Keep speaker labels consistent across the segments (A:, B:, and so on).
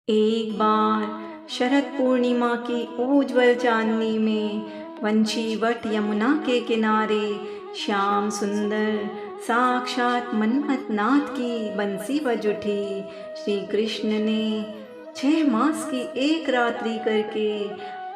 A: एक बार शरद पूर्णिमा की उज्ज्वल चांदनी में वंशीवट यमुना के किनारे श्याम सुंदर साक्षात मन्मथ नाथ की बंसी बज उठी। श्री कृष्ण ने 6 मास की एक रात्रि करके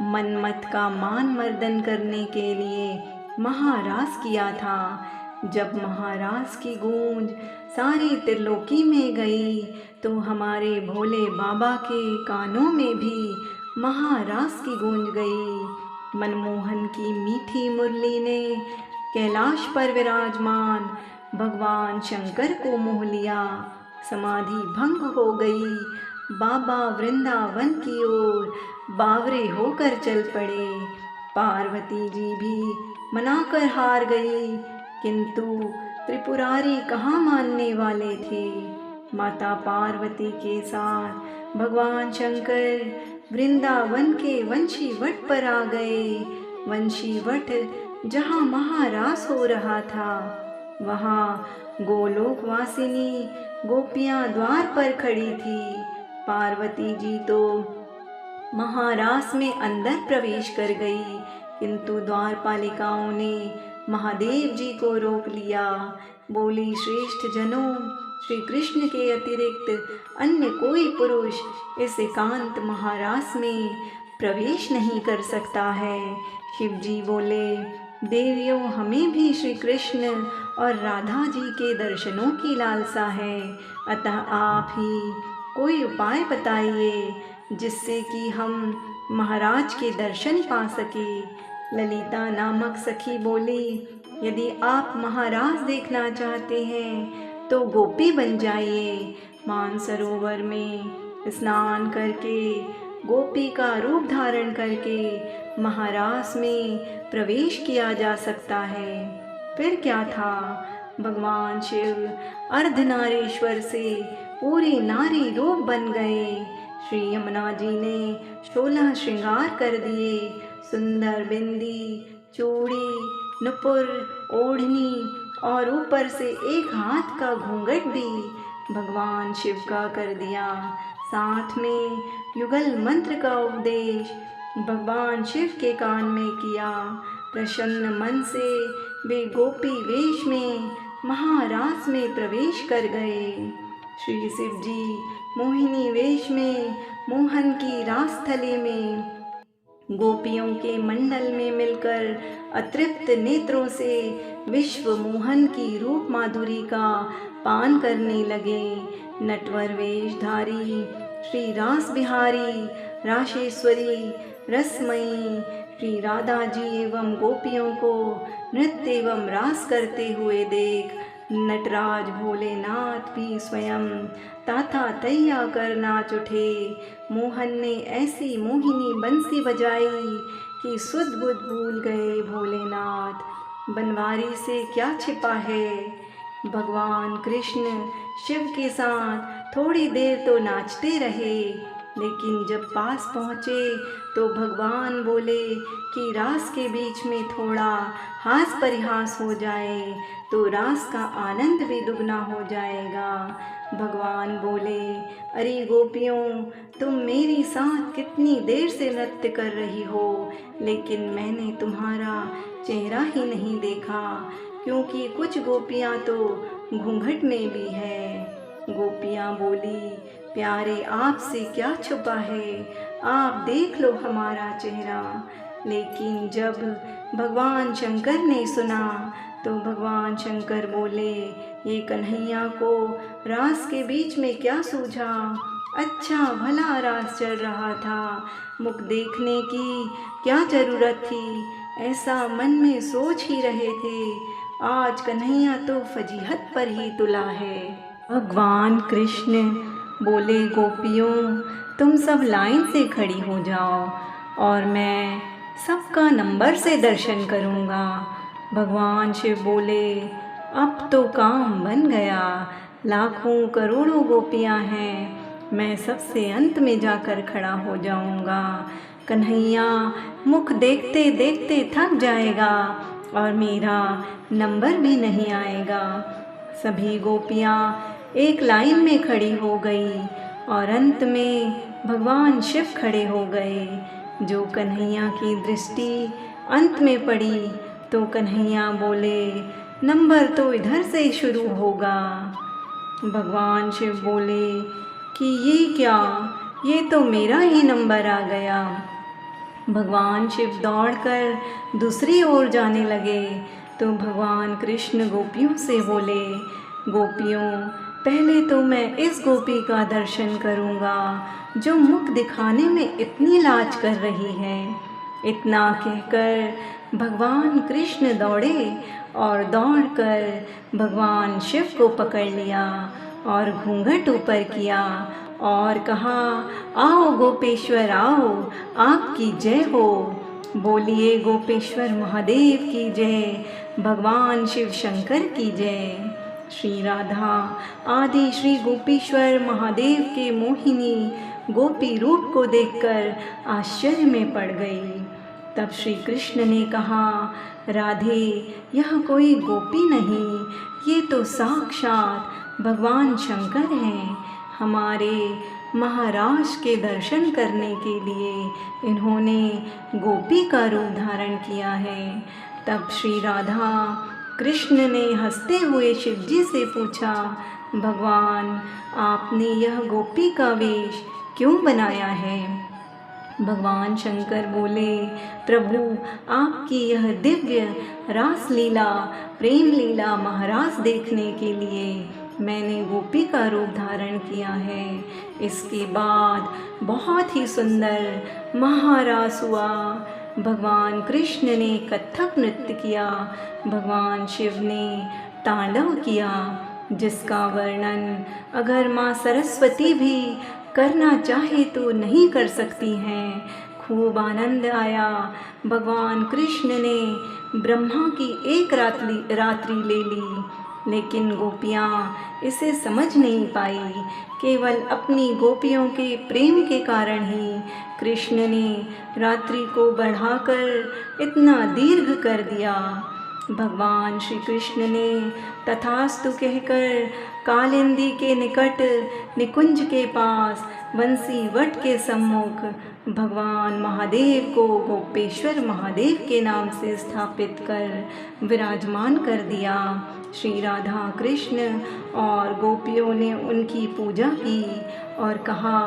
A: मन्मथ का मान मर्दन करने के लिए महारास किया था। जब महारास की गूंज सारी त्रिलोकी में गई तो हमारे भोले बाबा के कानों में भी महारास की गूंज गई। मनमोहन की मीठी मुरली ने कैलाश पर विराजमान भगवान शंकर को मोह लिया। समाधि भंग हो गई। बाबा वृंदावन की ओर बावरे होकर चल पड़े। पार्वती जी भी मनाकर हार गई, किंतु त्रिपुरारी कहाँ मानने वाले थे। माता पार्वती के साथ भगवान शंकर वृंदावन के वंशीवट पर आ गए। वंशीवट जहाँ महारास हो रहा था, वहाँ गोलोक वासिनी गोपियाँ द्वार पर खड़ी थी। पार्वती जी तो महारास में अंदर प्रवेश कर गई, किंतु द्वारपालिकाओं ने महादेव जी को रोक लिया। बोली, श्रेष्ठ जनों, श्री कृष्ण के अतिरिक्त अन्य कोई पुरुष इस एकांत महारास में प्रवेश नहीं कर सकता है। शिव जी बोले, देवियों, हमें भी श्री कृष्ण और राधा जी के दर्शनों की लालसा है, अतः आप ही कोई उपाय बताइए जिससे कि हम महाराज के दर्शन पा सके। ललिता नामक सखी बोली, यदि आप महाराज देखना चाहते हैं तो गोपी बन जाइए। मानसरोवर में स्नान करके गोपी का रूप धारण करके महारास में प्रवेश किया जा सकता है। फिर क्या था, भगवान शिव अर्धनारीश्वर से पूरी नारी रूप बन गए। श्री यमुना जी ने 16 श्रृंगार कर दिए। सुंदर बिंदी, चूड़ी, नुपुर, ओढ़नी और ऊपर से एक हाथ का घूंघट भी भगवान शिव का कर दिया। साथ में युगल मंत्र का उपदेश भगवान शिव के कान में किया। प्रसन्न मन से वे गोपी वेश में महारास में प्रवेश कर गए। श्री शिव जी मोहिनी वेश में मोहन की रासथली में गोपियों के मंडल में मिलकर अतृप्त नेत्रों से विश्व मोहन की रूप माधुरी का पान करने लगे। नटवर वेशधारी श्री रास बिहारी राशेश्वरी रसमयी श्री राधा जी एवं गोपियों को नृत्य एवं रास करते हुए देख नटराज भोलेनाथ भी स्वयं ताता तैया कर नाच उठे। मोहन ने ऐसी मोहिनी बंसी बजाई कि सुध बुध भूल गए भोलेनाथ। बनवारी से क्या छिपा है। भगवान कृष्ण शिव के साथ थोड़ी देर तो नाचते रहे, लेकिन जब पास पहुँचे तो भगवान बोले कि रास के बीच में थोड़ा हास परिहास हो जाए तो रास का आनंद भी दुगना हो जाएगा। भगवान बोले, अरे गोपियों, तुम मेरी साथ कितनी देर से नृत्य कर रही हो, लेकिन मैंने तुम्हारा चेहरा ही नहीं देखा, क्योंकि कुछ गोपियाँ तो घूंघट में भी है। गोपियाँ बोली, प्यारे, आपसे क्या छुपा है, आप देख लो हमारा चेहरा। लेकिन जब भगवान शंकर ने सुना तो भगवान शंकर बोले, ये कन्हैया को रास के बीच में क्या सूझा। अच्छा भला रास चल रहा था, मुख देखने की क्या जरूरत थी, ऐसा मन में सोच ही रहे थे। आज कन्हैया तो फजीहत पर ही तुला है। भगवान कृष्ण बोले, गोपियों, तुम सब लाइन से खड़ी हो जाओ और मैं सबका नंबर से दर्शन करूँगा। भगवान शिव बोले, अब तो काम बन गया, लाखों करोड़ों गोपियाँ हैं, मैं सबसे अंत में जाकर खड़ा हो जाऊँगा। कन्हैया मुख देखते देखते थक जाएगा और मेरा नंबर भी नहीं आएगा। सभी गोपियाँ एक लाइन में खड़ी हो गई और अंत में भगवान शिव खड़े हो गए। जो कन्हैया की दृष्टि अंत में पड़ी तो कन्हैया बोले, नंबर तो इधर से शुरू होगा। भगवान शिव बोले कि ये क्या, ये तो मेरा ही नंबर आ गया। भगवान शिव दौड़कर दूसरी ओर जाने लगे तो भगवान कृष्ण गोपियों से बोले, गोपियों, पहले तो मैं इस गोपी का दर्शन करूँगा जो मुख दिखाने में इतनी लाज कर रही है। इतना कहकर भगवान कृष्ण दौड़े और दौड़कर भगवान शिव को पकड़ लिया और घूंघट ऊपर किया और कहा, आओ गोपेश्वर आओ, आपकी जय हो। बोलिए गोपेश्वर महादेव की जय, भगवान शिव शंकर की जय। श्री राधा आदि श्री गोपेश्वर महादेव के मोहिनी गोपी रूप को देखकर आश्चर्य में पड़ गई। तब श्री कृष्ण ने कहा, राधे, यह कोई गोपी नहीं, ये तो साक्षात भगवान शंकर हैं। हमारे महाराज के दर्शन करने के लिए इन्होंने गोपी का रूप धारण किया है। तब श्री राधा कृष्ण ने हंसते हुए शिव जी से पूछा, भगवान, आपने यह गोपी का वेश क्यों बनाया है? भगवान शंकर बोले, प्रभु, आपकी यह दिव्य रास लीला, प्रेम लीला महाराज देखने के लिए मैंने गोपी का रूप धारण किया है। इसके बाद बहुत ही सुंदर महारास हुआ। भगवान कृष्ण ने कथक नृत्य किया, भगवान शिव ने तांडव किया, जिसका वर्णन अगर माँ सरस्वती भी करना चाहे तो नहीं कर सकती हैं। खूब आनंद आया। भगवान कृष्ण ने ब्रह्मा की एक रात्रि ले ली, लेकिन गोपियाँ इसे समझ नहीं पाई। केवल अपनी गोपियों के प्रेम के कारण ही कृष्ण ने रात्रि को बढ़ाकर इतना दीर्घ कर दिया। भगवान श्री कृष्ण ने तथास्तु कहकर कालिंदी के निकट निकुंज के पास बंसी वट के सम्मुख भगवान महादेव को गोपेश्वर महादेव के नाम से स्थापित कर विराजमान कर दिया। श्री राधा कृष्ण और गोपियों ने उनकी पूजा की और कहा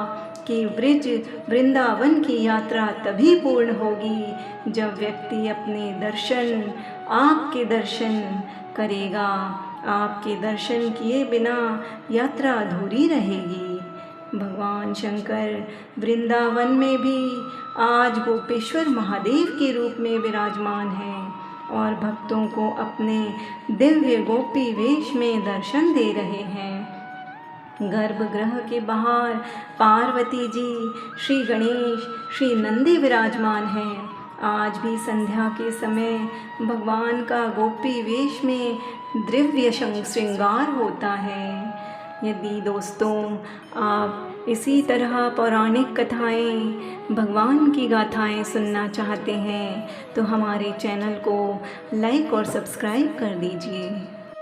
A: कि ब्रिज वृंदावन की यात्रा तभी पूर्ण होगी जब व्यक्ति अपने दर्शन, आपके दर्शन करेगा। आपके दर्शन किए बिना यात्रा अधूरी रहेगी। भगवान शंकर वृंदावन में भी आज गोपेश्वर महादेव के रूप में विराजमान हैं और भक्तों को अपने दिव्य गोपी वेश में दर्शन दे रहे हैं। गर्भगृह के बाहर पार्वती जी, श्री गणेश, श्री नंदी विराजमान हैं। आज भी संध्या के समय भगवान का गोपी वेश में दिव्य श्रृंगार होता है। यदि दोस्तों आप इसी तरह पौराणिक कथाएं, भगवान की गाथाएं सुनना चाहते हैं तो हमारे चैनल को लाइक और सब्सक्राइब कर दीजिए।